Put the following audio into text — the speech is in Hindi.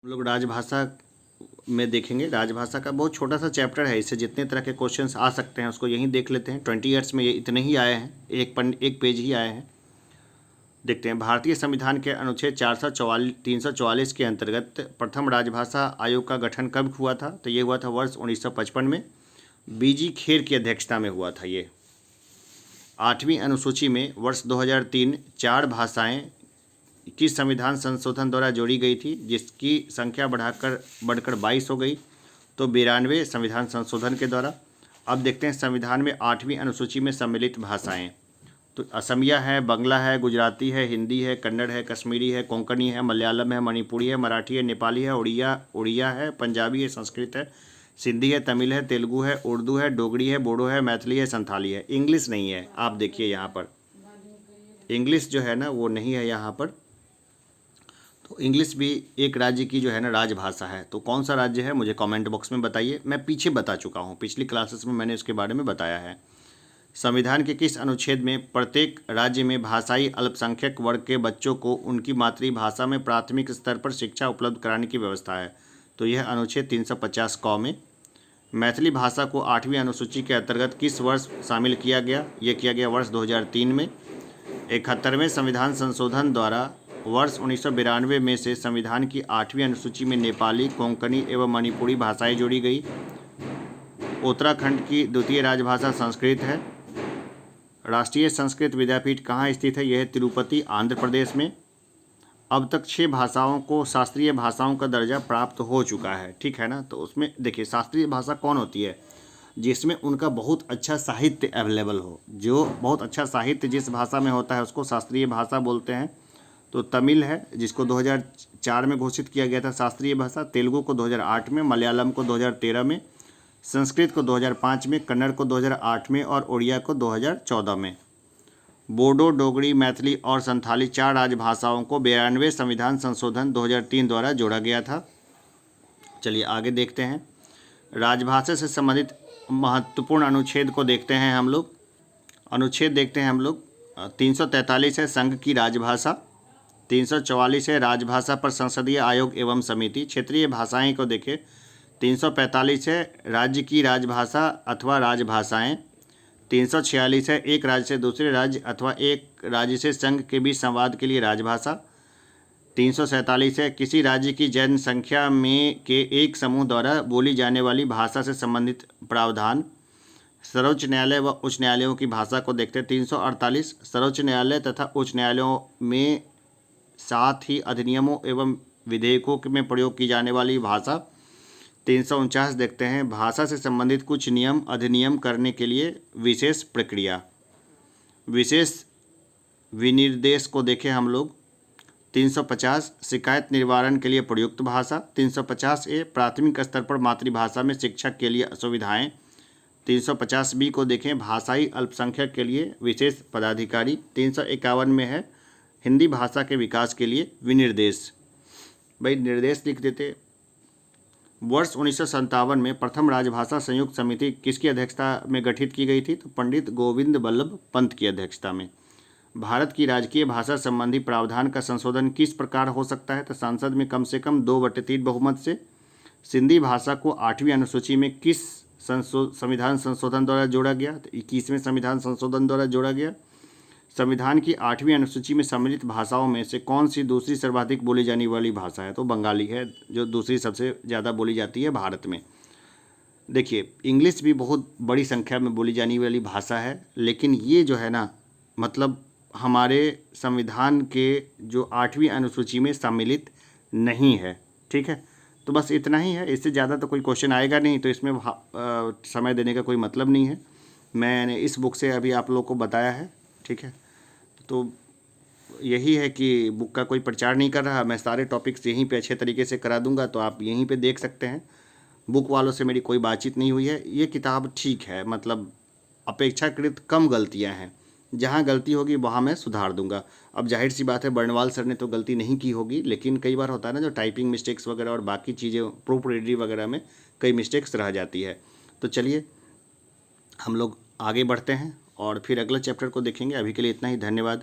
हम लोग राजभाषा में देखेंगे। राजभाषा का बहुत छोटा सा चैप्टर है, इससे जितने तरह के क्वेश्चंस आ सकते हैं उसको यहीं देख लेते हैं। 20 ईयर्स में ये इतने ही आए हैं, एक पेज ही आए हैं। देखते हैं। भारतीय संविधान के अनुच्छेद 344 के अंतर्गत प्रथम राजभाषा आयोग का गठन कब हुआ था? तो ये हुआ था वर्ष 1955 में। बीजी खेर की अध्यक्षता में हुआ था ये। 8वीं अनुसूची में वर्ष 2003 4 भाषाएं किस संविधान संशोधन द्वारा जोड़ी गई थी, जिसकी संख्या बढ़कर 22 हो गई? तो 92 संविधान संशोधन के द्वारा। अब देखते हैं संविधान में 8वीं अनुसूची में सम्मिलित भाषाएं। तो असमिया है, बंगला है, गुजराती है, हिंदी है, कन्नड़ है, कश्मीरी है, कोंकणी है, मलयालम है, मणिपुरी है, मराठी है, नेपाली है, उड़िया है, पंजाबी है, संस्कृत है, सिंधी है, तमिल है, तेलुगु है, उर्दू है, डोगरी है, बोडो है, मैथिली है, संथाली है। इंग्लिश नहीं है। आप देखिए यहाँ पर इंग्लिश जो है ना वो नहीं है यहाँ पर। तो इंग्लिश भी एक राज्य की जो है ना राजभाषा है। तो कौन सा राज्य है मुझे कमेंट बॉक्स में बताइए। मैं पीछे बता चुका हूँ, पिछली क्लासेस में मैंने इसके बारे में बताया है। संविधान के किस अनुच्छेद में प्रत्येक राज्य में भाषाई अल्पसंख्यक वर्ग के बच्चों को उनकी मातृभाषा में प्राथमिक स्तर पर शिक्षा उपलब्ध कराने की व्यवस्था है? तो यह अनुच्छेद 350 क में। मैथिली भाषा को 8वीं अनुसूची के अंतर्गत किस वर्ष शामिल किया गया? ये किया गया वर्ष 2003 में। 71वें संविधान संशोधन द्वारा वर्ष 1992 में से संविधान की 8वीं अनुसूची में नेपाली, कोंकणी एवं मणिपुरी भाषाएं जोड़ी गई। उत्तराखंड की द्वितीय राजभाषा संस्कृत है। राष्ट्रीय संस्कृत विद्यापीठ कहाँ स्थित है? यह है तिरुपति, आंध्र प्रदेश में। अब तक 6 भाषाओं को शास्त्रीय भाषाओं का दर्जा प्राप्त हो चुका है, ठीक है ना। तो उसमें देखिए शास्त्रीय भाषा कौन होती है? जिसमें उनका बहुत अच्छा साहित्य अवेलेबल हो। जो बहुत अच्छा साहित्य जिस भाषा में होता है उसको शास्त्रीय भाषा बोलते हैं। तो तमिल है जिसको 2004 में घोषित किया गया था शास्त्रीय भाषा, तेलुगु को 2008 में, मलयालम को 2013 में, संस्कृत को 2005 में, कन्नड़ को 2008 में और उड़िया को 2014 में। बोडो, डोगरी, मैथिली और संथाली 4 राजभाषाओं को 92वें संविधान संशोधन 2003 द्वारा जोड़ा गया था। चलिए आगे देखते हैं। राजभाषा से संबंधित महत्वपूर्ण अनुच्छेद को देखते हैं हम लोग। अनुच्छेद देखते हैं हम लोग। 343 है संघ की राजभाषा। 344 है राजभाषा पर संसदीय आयोग एवं समिति। क्षेत्रीय भाषाएं को देखें। 345 है राज्य की राजभाषा अथवा राजभाषाएं। 346 है एक राज्य से दूसरे राज्य अथवा एक राज्य से संघ के बीच संवाद के लिए राजभाषा। 347 है किसी राज्य की जनसंख्या में के एक समूह द्वारा बोली जाने वाली भाषा से संबंधित प्रावधान। सर्वोच्च न्यायालय व उच्च न्यायालयों की भाषा को देखते हैं। 348 सर्वोच्च न्यायालय तथा उच्च न्यायालयों में साथ ही अधिनियमों एवं विधेयकों में प्रयोग की जाने वाली भाषा। 349 देखते हैं भाषा से संबंधित कुछ नियम अधिनियम करने के लिए विशेष प्रक्रिया। विशेष विनिर्देश को देखें हम लोग। 350 शिकायत निवारण के लिए प्रयुक्त भाषा। 350A प्राथमिक स्तर पर मातृभाषा में शिक्षा के लिए असुविधाएं। 350B को देखें भाषाई अल्पसंख्यक के लिए विशेष पदाधिकारी। 351 में है हिंदी भाषा के विकास के लिए विनिर्देश। भाई निर्देश लिख देते। वर्ष 1957 में प्रथम राजभाषा संयुक्त समिति किसकी अध्यक्षता में गठित की गई थी? तो पंडित गोविंद बल्लभ पंत की अध्यक्षता में। भारत की राजकीय भाषा संबंधी प्रावधान का संशोधन किस प्रकार हो सकता है? तो संसद में कम से कम 2/3 बहुमत से। सिंधी भाषा को 8वीं अनुसूची में किस संविधान संशोधन द्वारा जोड़ा गया? तो 21वें संविधान संशोधन द्वारा जोड़ा गया। संविधान की 8वीं अनुसूची में सम्मिलित भाषाओं में से कौन सी दूसरी सर्वाधिक बोली जाने वाली भाषा है? तो बंगाली है, जो दूसरी सबसे ज़्यादा बोली जाती है भारत में। देखिए इंग्लिश भी बहुत बड़ी संख्या में बोली जाने वाली भाषा है, लेकिन ये जो है ना मतलब हमारे संविधान के जो 8वीं अनुसूची में सम्मिलित नहीं है, ठीक है। तो बस इतना ही है, इससे ज़्यादा तो कोई क्वेश्चन आएगा नहीं, तो इसमें समय देने का कोई मतलब नहीं है। मैंने इस बुक से अभी आप लोग को बताया है, ठीक है। तो यही है कि बुक का कोई प्रचार नहीं कर रहा, मैं सारे टॉपिक्स यहीं पे अच्छे तरीके से करा दूंगा, तो आप यहीं पे देख सकते हैं। बुक वालों से मेरी कोई बातचीत नहीं हुई है। ये किताब ठीक है, मतलब अपेक्षाकृत कम गलतियां हैं, जहाँ गलती होगी वहाँ मैं सुधार दूंगा। अब जाहिर सी बात है बर्नवाल सर ने तो गलती नहीं की होगी, लेकिन कई बार होता है ना जो टाइपिंग मिस्टेक्स वगैरह और बाकी चीज़ें प्रूफ रीडरी वगैरह में कई मिस्टेक्स रह जाती है। तो चलिए हम लोग आगे बढ़ते हैं और फिर अगला चैप्टर को देखेंगे। अभी के लिए इतना ही, धन्यवाद।